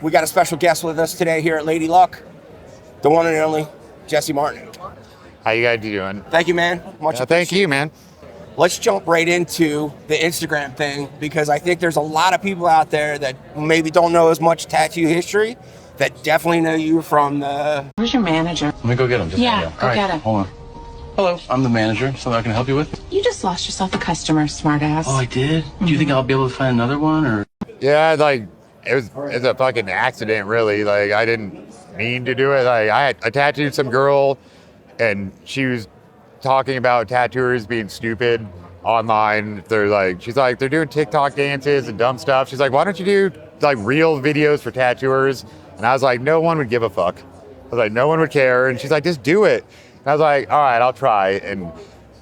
We got a special guest with us today here at Lady Luck, the one and only Jesse Martynuik. How you guys doing? Thank you, man. Much Thank you, man. Let's jump right into the Instagram thing, because I think there's a lot of people out there that maybe don't know as much tattoo history that definitely know you from the... Where's your manager? Let me go get him. Go get him. Hold on. Hello, I'm the manager. Something I can help you with? You just lost yourself a customer, smartass. Oh, I did? Do you think I'll be able to find another one, or? Yeah, like, it's a fucking accident, really. Like, I didn't mean to do it. Like, I tattooed some girl, and she was talking about tattooers being stupid online. She's like, they're doing TikTok dances and dumb stuff. She's like, why don't you do, like, real videos for tattooers? And I was like, no one would give a fuck. I was like, no one would care. And she's like, just do it. And I was like, all right, I'll try. And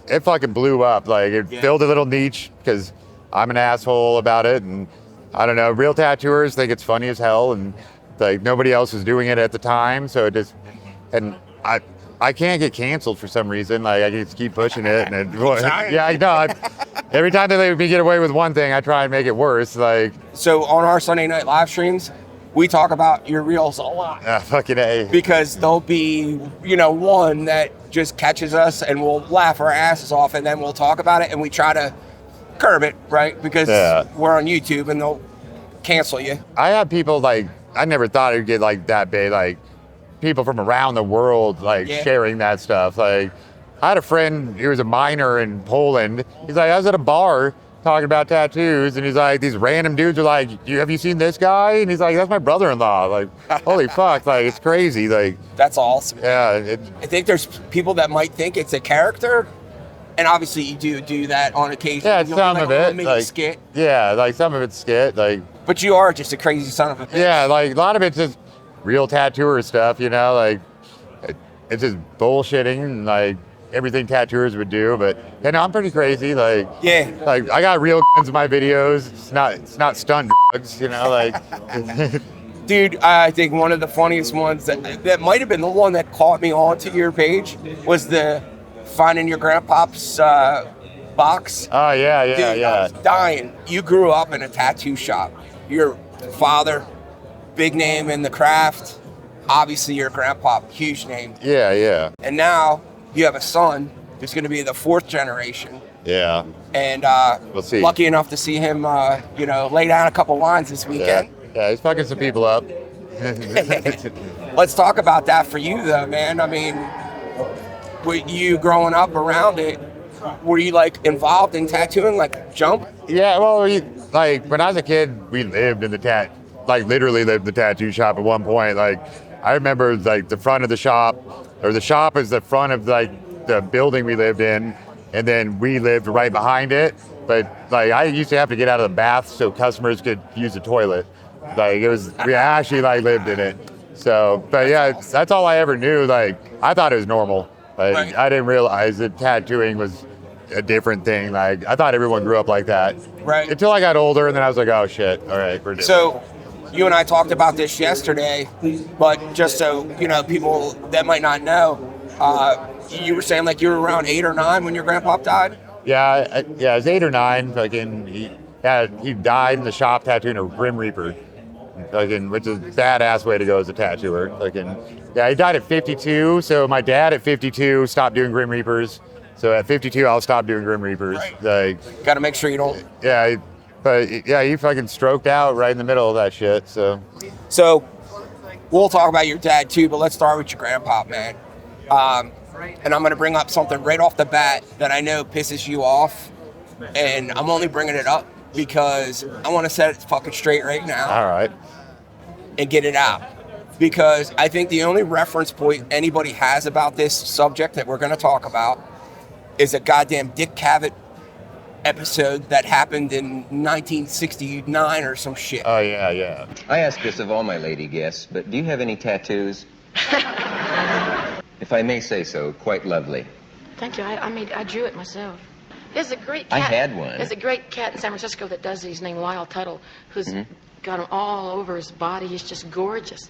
it fucking blew up. Like, it filled a little niche because I'm an asshole about it. And I don't know, real tattooers think it's funny as hell. And like, nobody else was doing it at the time. So it just, and I can't get canceled for some reason. Like, I just keep pushing it. And yeah, I know. Every time they let me get away with one thing, I try and make it worse. Like, so on our Sunday night live streams, we talk about your reels a lot. Fucking A. Because there'll be, one that just catches us and we'll laugh our asses off, and then we'll talk about it and we try to curb it, right? Because we're on YouTube and they'll cancel you. I have people like, I never thought it'd get like that big, like people from around the world, like sharing that stuff. Like, I had a friend who was a miner in Poland. He's like, I was at a bar talking about tattoos, and he's like, these random dudes are like, have you seen this guy? And he's like, that's my brother-in-law. Like, holy fuck, like, it's crazy. Like, that's awesome. Yeah. I think there's people that might think it's a character, and obviously you do that on occasion. Yeah, some of it. Like, skit. Yeah, like some of it's skit. Like, but you are just a crazy son of a bitch. Yeah, like a lot of it's just real tattooer stuff, like it's just bullshitting, like everything tattooers would do. But I'm pretty crazy. Like, like I got real guns in my videos. It's not stunt drugs, like. Dude, I think one of the funniest ones that might have been the one that caught me onto your page was the finding your grandpa's box. Oh yeah. Dude, I was dying. You grew up in a tattoo shop. Your father, big name in the craft. Obviously, your grandpa, huge name. Yeah. And now you have a son who's going to be the fourth generation. Yeah. And we'll see. Lucky enough to see him, lay down a couple lines this weekend. Yeah, he's fucking some people up. Let's talk about that for you, though, man. I mean, with you growing up around it, were you like involved in tattooing, like jump? Yeah, well, like when I was a kid, we lived in literally lived in the tattoo shop at one point. Like, I remember like the front of the shop, or the shop is the front of like the building we lived in, and then we lived right behind it. But like, I used to have to get out of the bath so customers could use the toilet. Like, we actually like lived in it. So, but yeah, that's all I ever knew. Like, I thought it was normal. Like, right. I didn't realize that tattooing was a different thing. Like, I thought everyone grew up like that. Right. Until I got older, and then I was like, oh shit, all right, we're different. So, you and I talked about this yesterday, but just so, people that might not know, you were saying like you were around 8 or 9 when your grandpa died? Yeah, I was 8 or 9. Fucking, he died in the shop tattooing a Grim Reaper. Fucking, which is a badass way to go as a tattooer. Fucking, yeah, he died at 52, so my dad at 52 stopped doing Grim Reapers. So at 52, I'll stop doing Grim Reapers. Right. Like, got to make sure you don't. Yeah, but yeah, he fucking stroked out right in the middle of that shit. So we'll talk about your dad too, but let's start with your grandpa, man. And I'm going to bring up something right off the bat that I know pisses you off, and I'm only bringing it up because I want to set it fucking straight right now. All right. And get it out. Because I think the only reference point anybody has about this subject that we're going to talk about is a goddamn Dick Cavett episode that happened in 1969 or some shit. Oh, yeah. I ask this of all my lady guests, but do you have any tattoos? If I may say so, quite lovely. Thank you. I drew it myself. There's a great cat. I had one. There's a great cat in San Francisco that does these named Lyle Tuttle, who's got them all over his body. He's just gorgeous.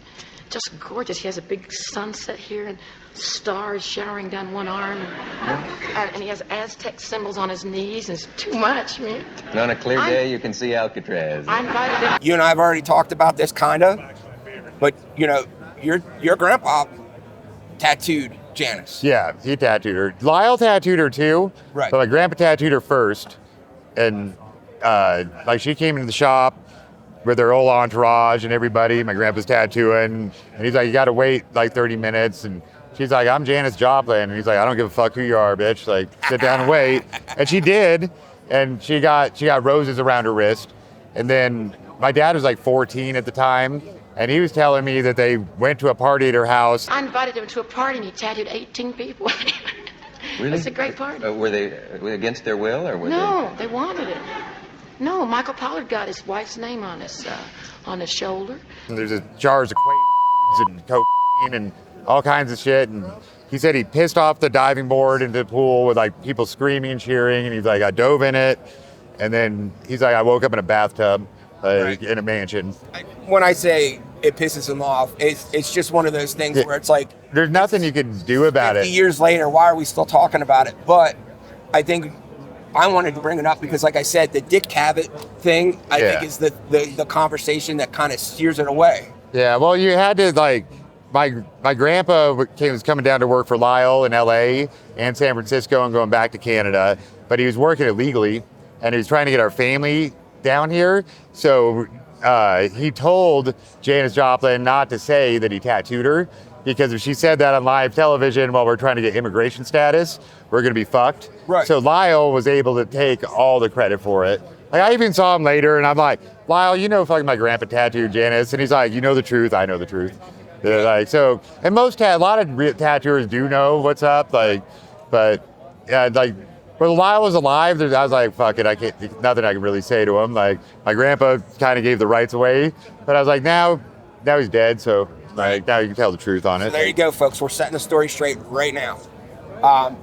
Just gorgeous. He has a big sunset here and stars showering down one arm. And he has Aztec symbols on his knees. And it's too much, man. And on a clear day, you can see Alcatraz. I invited him. You and I have already talked about this, kind of. But your grandpa tattooed Janice. Yeah, he tattooed her. Lyle tattooed her too. Right. But my grandpa tattooed her first. And like she came into the shop with her whole entourage and everybody. My grandpa's tattooing. And he's like, you got to wait like 30 minutes. And she's like, I'm Janice Joplin. And he's like, I don't give a fuck who you are, bitch. Like, sit down and wait. And she did. And she got roses around her wrist. And then my dad was like 14 at the time. And he was telling me that they went to a party at her house. I invited him to a party and he tattooed 18 people. Really? It's a great party. Were they against their will, or were No, they wanted it. No, Michael Pollard got his wife's name on his shoulder. And there's jars of Quaaludes and cocaine and all kinds of shit. And he said he pissed off the diving board into the pool with like people screaming and cheering. And he's like, I dove in it. And then he's like, I woke up in a bathtub in a mansion. When I say it pisses him off, it's just one of those things where it's like, there's nothing you can do about 50 it. years later, why are we still talking about it? But I think I wanted to bring it up because, like I said, the Dick Cavett thing, I think, is the conversation that kind of steers it away. Yeah, well, you had to, like, my grandpa was coming down to work for Lyle in LA and San Francisco and going back to Canada, but he was working illegally and he was trying to get our family down here. So he told Janis Joplin not to say that he tattooed her, because if she said that on live television while we're trying to get immigration status, we're gonna be fucked. Right. So Lyle was able to take all the credit for it. Like, I even saw him later and I'm like, Lyle, fucking my grandpa tattooed Janice. And he's like, you know the truth, I know the truth. They're like, so, and a lot of tattooers do know what's up, but yeah, like, when Lyle was alive, I was like, fuck it, nothing I can really say to him. Like, my grandpa kind of gave the rights away, but I was like, now he's dead, so like, now you can tell the truth on it. So there you go, folks. We're setting the story straight right now.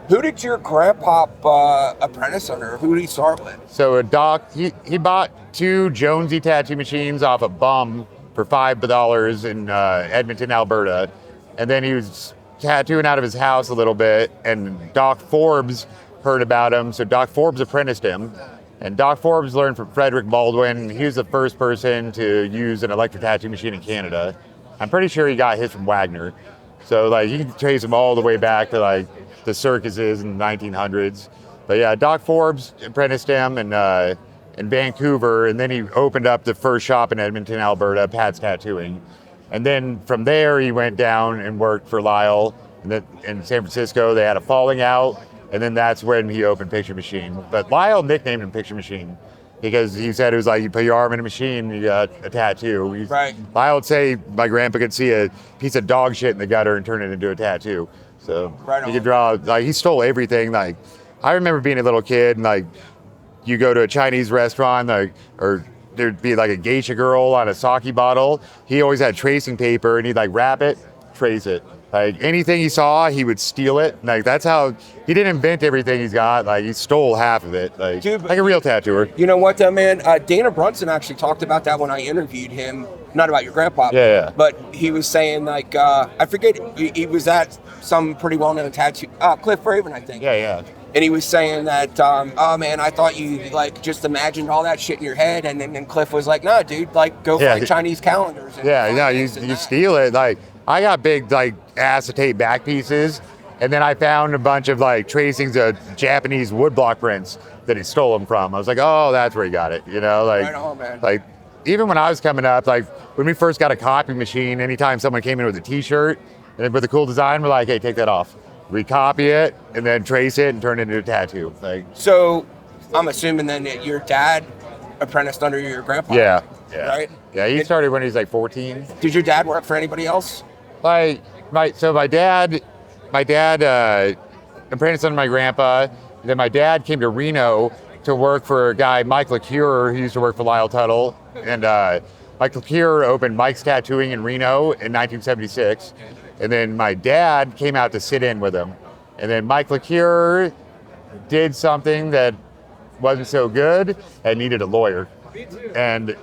Who did your grandpa apprentice under? Who did he start with? So Doc, he bought 2 Jonesy tattoo machines off a bum for $5 in Edmonton, Alberta. And then he was tattooing out of his house a little bit, and Doc Forbes heard about him. So Doc Forbes apprenticed him. And Doc Forbes learned from Frederick Baldwin. He was the first person to use an electric tattoo machine in Canada. I'm pretty sure he got his from Wagner. So like, you can trace him all the way back to like the circuses in the 1900s. But yeah, Doc Forbes apprenticed him in Vancouver, and then he opened up the first shop in Edmonton, Alberta, Pat's Tattooing. And then from there, he went down and worked for Lyle. And then in San Francisco, they had a falling out, and then that's when he opened Picture Machine. But Lyle nicknamed him Picture Machine because he said it was like, you put your arm in a machine, you got a tattoo. Right. Lyle would say my grandpa could see a piece of dog shit in the gutter and turn it into a tattoo. So Right he on. could draw, like, he stole everything. Like, I remember being a little kid and like, you go to a Chinese restaurant, like, or there'd be like a geisha girl on a sake bottle. He always had tracing paper and he'd like wrap it, trace it. Like, anything he saw, he would steal it. Like, that's how, he didn't invent everything he's got. Like, he stole half of it. Like, Dude, like a real tattooer. You know what, though, man? Dana Brunson actually talked about that when I interviewed him. Not about your grandpa. Yeah. But he was saying, like, I forget, he was at some pretty well-known tattoo, Cliff Raven, I think. Yeah. And he was saying that, oh, man, I thought you, like, just imagined all that shit in your head. And then Cliff was like, no, dude, like, go find Chinese calendars. And You steal it. Like, I got big, like, acetate back pieces, and then I found a bunch of, like, tracings of Japanese woodblock prints that he stole them from. I was like, oh, that's where he got it, Like, Right on, man. Like, even when I was coming up, like, when we first got a copy machine, anytime someone came in with a T-shirt and with a cool design, we're like, hey, take that off. We copy it and then trace it and turn it into a tattoo. Like, So I'm assuming then that your dad apprenticed under your grandpa. yeah. Right? Yeah, he started when he was like 14. Did your dad work for anybody else? Like, my dad apprenticed under my grandpa. Then my dad came to Reno to work for a guy, Mike LaCure, who used to work for Lyle Tuttle. And Mike LaCure opened Mike's Tattooing in Reno in 1976. And then my dad came out to sit in with him. And then Mike LaCure did something that wasn't so good and needed a lawyer. And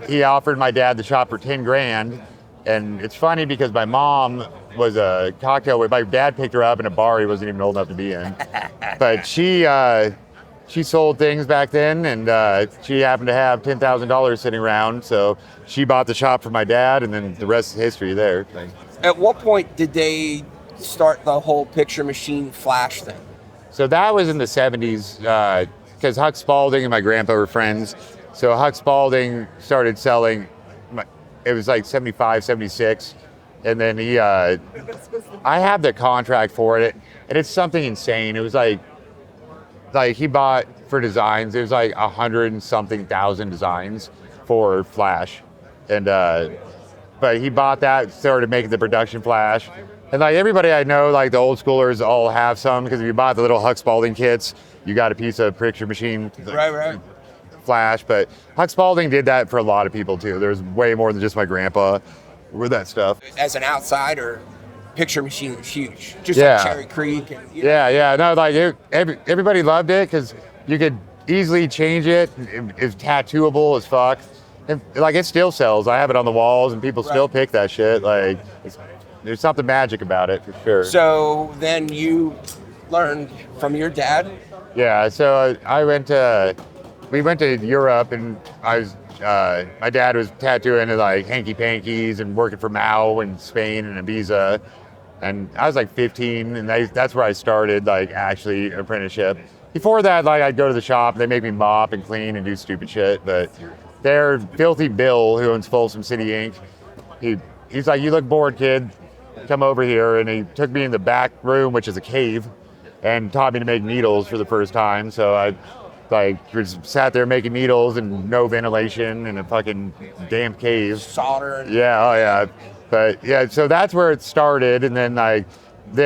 he offered my dad the shop for 10 grand. And it's funny because my mom was a cocktail wait. My dad picked her up in a bar he wasn't even old enough to be in. But she she sold things back then, and she happened to have $10,000 sitting around, so she bought the shop for my dad, and then the rest is history there. At what point did they start the whole picture machine flash thing? So that was in the 70s, because Huck Spalding and my grandpa were friends. So Huck Spalding started selling, it was like 75, 76. And then I have the contract for it, and it's something insane. It was like he bought for designs, it was like 100 and something thousand designs for Flash. And, but he bought that, started making the production Flash. And like everybody I know, like the old schoolers all have some, because if you bought the little Huck Spalding kits, you got a piece of picture machine Right. Flash. But Huck Spalding did that for a lot of people too. There's way more than just my grandpa with that stuff. As an outsider, picture machine was huge. Just Yeah. like Cherry Creek. And, you know. Yeah. No, like everybody loved it because you could easily change it. It's tattooable as fuck. And, like it still sells. I have it on the walls, and people still pick that shit. Like there's something magic about it for sure. So then you learned from your dad. Yeah. So we went to Europe, and my dad was tattooing like hanky pankies and working for Mao in Spain and Ibiza. And I was like 15, and that's where I started like actually apprenticeship. Before that, like I'd go to the shop, they make me mop and clean and do stupid shit. But their filthy Bill, who owns Folsom City Inc., he's like, "You look bored, kid. Come over here." And he took me in the back room, which is a cave, and taught me to make needles for the first time. So I just sat there making needles and no ventilation in a fucking damp cave. Solder. Yeah, oh yeah. But yeah, so that's where it started, and then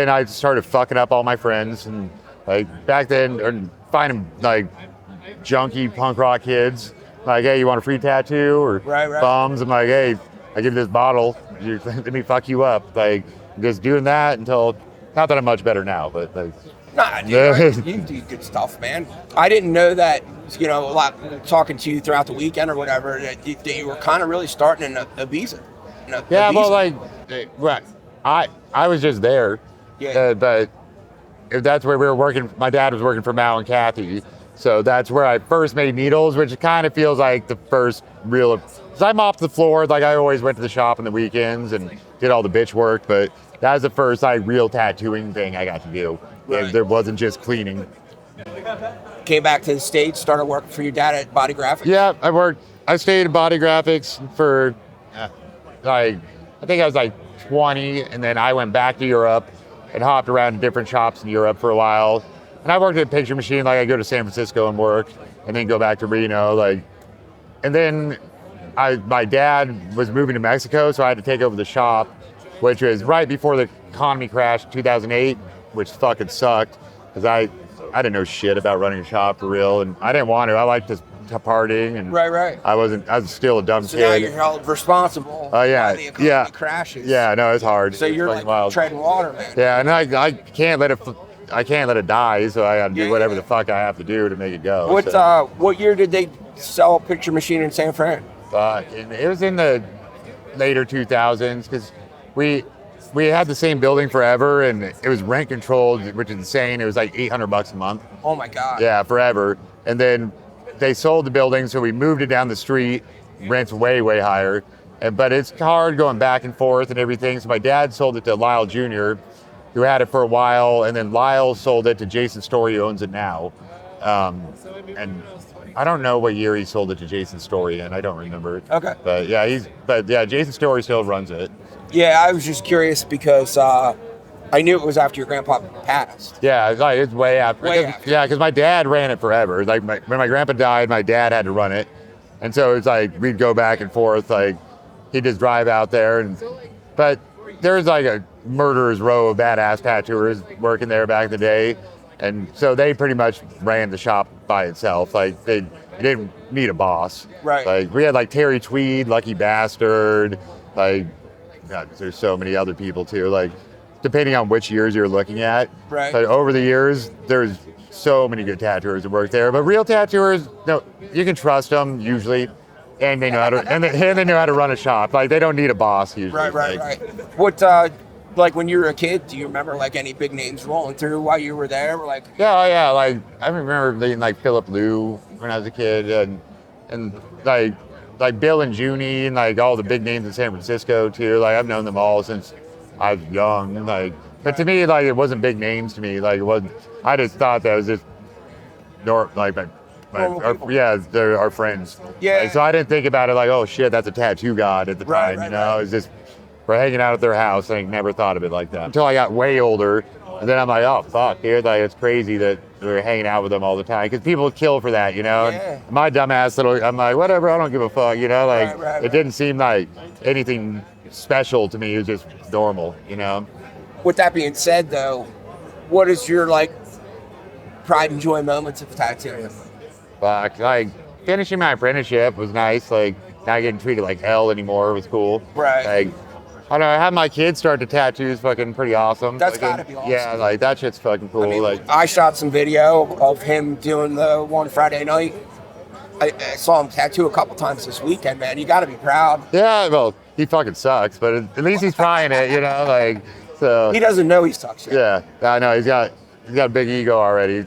I started fucking up all my friends, and like back then, or finding like junky punk rock kids, like, "Hey, you want a free tattoo?" Or Right. bums. I'm like, "Hey, I give you this bottle, let me fuck you up." Like just doing that until, not that I'm much better now, but like. Nah, dude, you do good stuff, man. I didn't know that, a lot talking to you throughout the weekend or whatever, that you were kind of really starting in Ibiza. Yeah, Ibiza. well, like, right. I was just there, Yeah. but if that's where we were working. My dad was working for Mal and Kathy, so that's where I first made needles, which kind of feels like the first real. Cause I mopped the floor, like I always went to the shop on the weekends and did all the bitch work, but that was the first like real tattooing thing I got to do. Right. There wasn't just cleaning. Came back to the States, started working for your dad at Body Graphics. Yeah, I stayed at Body Graphics for I think I was like 20, and then I went back to Europe and hopped around to different shops in Europe for a while. And I worked at a picture machine, like I go to San Francisco and work, and then go back to Reno, and then my dad was moving to Mexico, so I had to take over the shop, which was right before the economy crashed in 2008, which fucking sucked, because I didn't know shit about running a shop for real, and I didn't want to. I liked to partying, and Right. I was still a dumb So kid. now you're held responsible. Oh yeah, while the economy crashes. Yeah, no, it's hard. So It's you're fucking like wild. treading water, man. Yeah, and I can't let it die, so I gotta do whatever the fuck I have to do to make it go. What year did they sell a picture machine in San Fran? It was in the later 2000s, because we had the same building forever, and it was rent controlled, which is insane. It was like $800 a month. Oh my God. Yeah, forever. And then they sold the building, so we moved it down the street. Rent's way, way higher. But it's hard going back and forth and everything. So my dad sold it to Lyle Jr., who had it for a while, and then Lyle sold it to Jason Story, who owns it now. And I don't know what year he sold it to Jason Story, and I don't remember. Okay. But yeah, Jason Story still runs it. Yeah, I was just curious because I knew it was after your grandpa passed. Yeah, it's way after. Way after. Yeah, because my dad ran it forever. Like when my grandpa died, my dad had to run it, and so it's like we'd go back and forth. Like he'd just drive out there, but there's like a murderer's row of badass tattooers working there back in the day, and so they pretty much ran the shop by itself. Like they didn't need a boss. Right. Like we had like Terry Tweed, Lucky Bastard, like God, there's so many other people too. Like depending on which years you're looking at. Right. But over the years, there's so many good tattooers that work there. But real tattooers, no, you can trust them usually, and they know how to and they know how to run a shop. Like they don't need a boss usually. Right. Like, What Like when you were a kid, do you remember like any big names rolling through while you were there? Like, Yeah, oh, yeah. Like I remember being like Philip Liu when I was a kid, and like Bill and Junie, and like all the big names in San Francisco too. Like I've known them all since I was young. And like, but to me, like it wasn't big names to me. Like it wasn't. I just thought that was just like they're our friends. Yeah. Like, so I didn't think about it like, oh shit, that's a tattoo god at the time. Right, you know, it's just we're hanging out at their house. I never thought of it like that until I got way older. And then I'm like, oh, fuck, dude, like, it's crazy that we're hanging out with them all the time. Because people kill for that, you know? Yeah. And my dumbass I'm like, whatever, I don't give a fuck, you know? Like, it didn't seem like anything special to me. It was just normal, you know? With that being said, though, what is your, like, pride and joy moments of tattooing? Fuck, like, finishing my apprenticeship was nice. Like, not getting treated like hell anymore was cool. Right. Like, I don't know, having my kids start to tattoo is fucking pretty awesome. That's like, gotta be awesome. Yeah, like, that shit's fucking cool. I mean, like, I shot some video of him doing the one Friday night. I saw him tattoo a couple times this weekend, man. You got to be proud. yeah, well, he fucking sucks, but at least he's trying it, you know, like, so. He doesn't know he sucks yet. Yeah, I know, he's got a big ego already.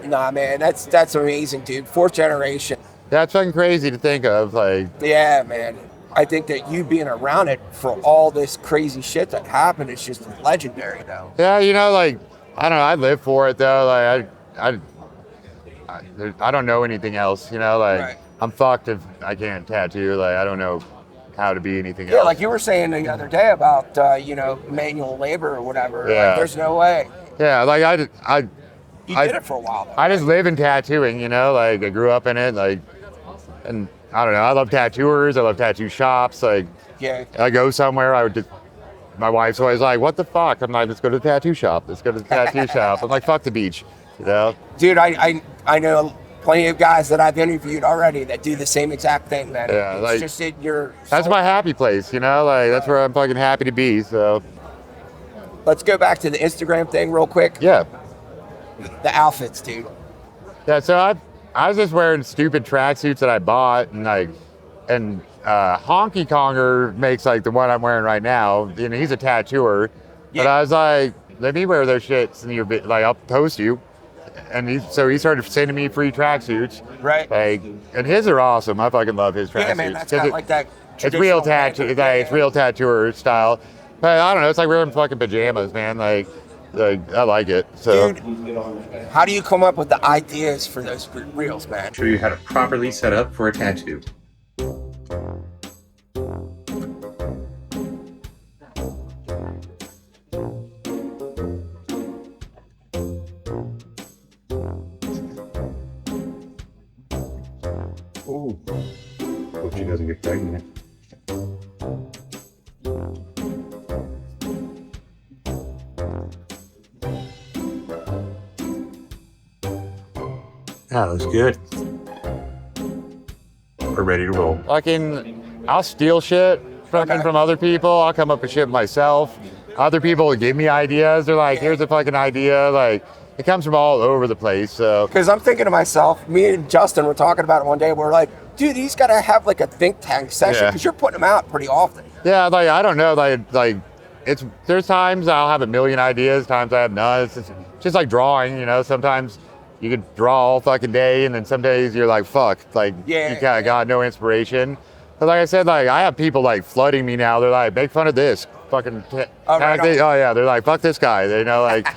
Nah, man, that's amazing, dude. Fourth generation. That's fucking crazy to think of, like. Yeah, man. I think that you being around it for all this crazy shit that happened is just legendary, though. Yeah, you know, like, I don't know, I live for it, though, like, I don't know anything else, you know, like, Right. I'm fucked if I can't tattoo, like, I don't know how to be anything Yeah, else. like you were saying the other day about, manual labor or whatever. Yeah. Like, there's no way. Yeah, like, You did it for a while, though. I just live in tattooing, you know, like, I grew up in it, like, and I don't know, I love tattooers, I love tattoo shops, like, Yeah. I go somewhere, my wife's always like, what the fuck? I'm like, let's go to the tattoo shop, I'm like, fuck the beach, you know? Dude, I know plenty of guys that I've interviewed already that do the same exact thing, man. Yeah, it's like, just in your That's soul. my happy place, you know, like, that's where I'm fucking happy to be, so. Let's go back to the Instagram thing real quick. Yeah. The outfits, dude. Yeah, so I was just wearing stupid tracksuits that I bought, and Honky Konger makes like the one I'm wearing right now. You know, he's a tattooer, but I was like, let me wear those shits, and like, I'll post you. And so he started sending me free tracksuits. Right. Like, and his are awesome. I fucking love his tracksuits. Yeah, man, that's got like that. It's real traditional tattoo. man. It's real tattooer style. But I don't know. It's like wearing fucking pajamas, man. Like I like it. So. Dude, how do you come up with the ideas for those reels, man? Show you how to properly set up for a tattoo. Ooh. Hope she doesn't get pregnant. That looks good. We're ready to roll. I'll steal shit from other people. I'll come up with shit myself. Other people will give me ideas. They're like, here's a fucking idea. Like, it comes from all over the place. So. Because I'm thinking to myself, me and Justin were talking about it one day. We're like, dude, he's got to have like a think tank session because you're putting them out pretty often. Yeah, like, I don't know. Like there's times I'll have a million ideas, times I have none. It's just like drawing, you know. Sometimes you could draw all fucking day, and then some days you're like, fuck, like, you kind of got no inspiration. But like I said, like, I have people like flooding me now. They're like, make fun of this, fucking yeah, they're like, fuck this guy, you know, like.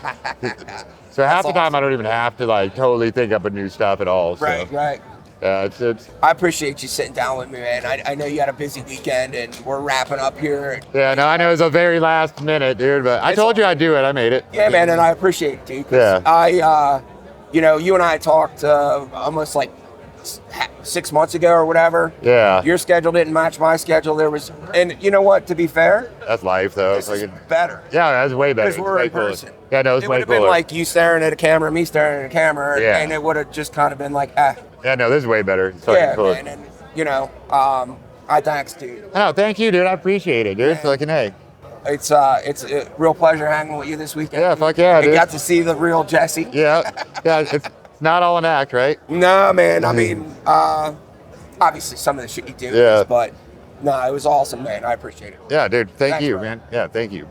So half the time I don't even have to like totally think up a new stuff at all. So. Right. Yeah, it's. I appreciate you sitting down with me, man. I know you had a busy weekend, and we're wrapping up here. Yeah, no, I know it was a very last minute, dude, but I told you I'd do it. I made it. Yeah, man, and I appreciate it, dude. Yeah. You and I talked almost like 6 months ago or whatever. Yeah. Your schedule didn't match my schedule. And you know what? To be fair, that's life, though. this is better. Yeah, that's way better. Because we're in person. Yeah, no, it's it way would have been cooler. like you staring at a camera, me staring at a camera, Yeah. and it would have just kind of been like, Yeah, no, this is way better. It's fucking cooler. man, and I thanks, dude. Oh, thank you, dude. I appreciate it, dude. Fucking hey. It's a real pleasure hanging with you this weekend. Yeah, fuck yeah, You dude. got to see the real Jesse. Yeah, it's not all an act, right? No, man. I mean, obviously some of the shit you do is, but no, it was awesome, man. I appreciate it. Yeah, dude. Thank Thanks, you, bro. man. Yeah, thank you.